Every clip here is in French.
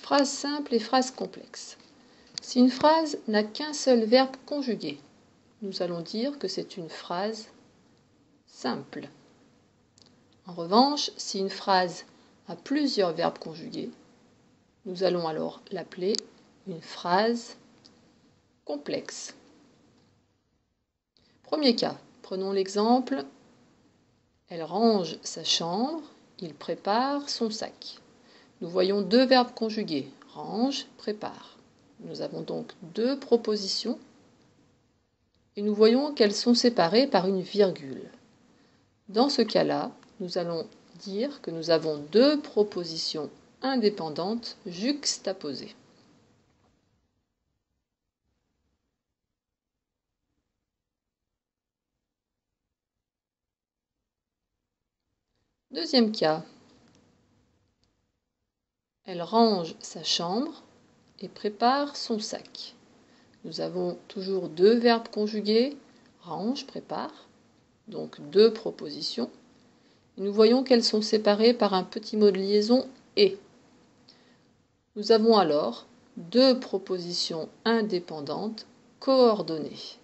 Phrase simple et phrase complexe. Si une phrase n'a qu'un seul verbe conjugué, nous allons dire que c'est une phrase simple. En revanche, si une phrase a plusieurs verbes conjugués, nous allons alors l'appeler une phrase complexe. Premier cas, prenons l'exemple « Elle range sa chambre, il prépare son sac ». Nous voyons deux verbes conjugués, range, prépare. Nous avons donc deux propositions et nous voyons qu'elles sont séparées par une virgule. Dans ce cas-là, nous allons dire que nous avons deux propositions indépendantes juxtaposées. Deuxième cas, elle range sa chambre et prépare son sac. Nous avons toujours deux verbes conjugués, range, prépare, donc deux propositions. Nous voyons qu'elles sont séparées par un petit mot de liaison « et ». Nous avons alors deux propositions indépendantes coordonnées.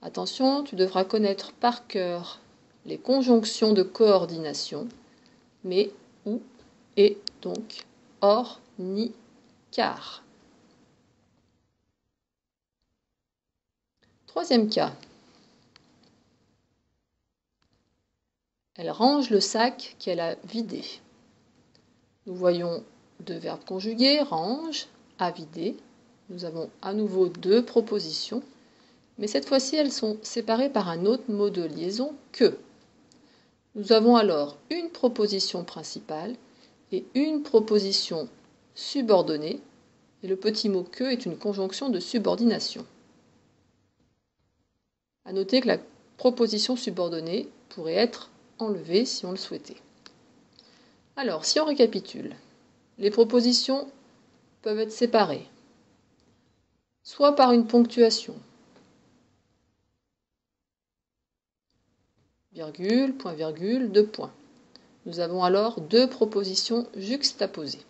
Attention, tu devras connaître par cœur les conjonctions de coordination, mais, ou, et, donc, or, ni, car. Troisième cas. Elle range le sac qu'elle a vidé. Nous voyons deux verbes conjugués, range, a vidé. Nous avons à nouveau deux propositions, mais cette fois-ci elles sont séparées par un autre mot de liaison, que. Nous avons alors une proposition principale et une proposition subordonnée, et le petit mot que est une conjonction de subordination. À noter que la proposition subordonnée pourrait être enlevée si on le souhaitait. Alors, si on récapitule, les propositions peuvent être séparées, soit par une ponctuation, virgule, point virgule, deux points. Nous avons alors deux propositions juxtaposées.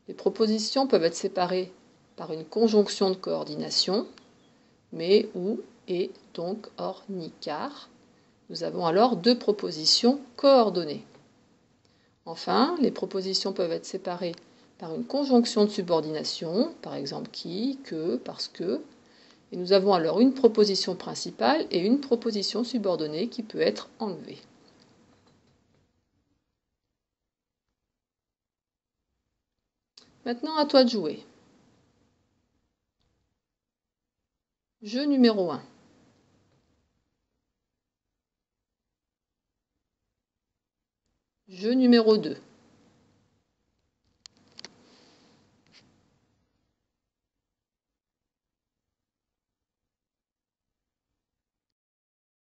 Les propositions peuvent être séparées par une conjonction de coordination, mais, ou, et, donc, or, ni, car. Nous avons alors deux propositions coordonnées. Enfin, les propositions peuvent être séparées par une conjonction de subordination, par exemple qui, que, parce que. Et nous avons alors une proposition principale et une proposition subordonnée qui peut être enlevée. Maintenant, à toi de jouer. Jeu numéro 1. Jeu numéro 2.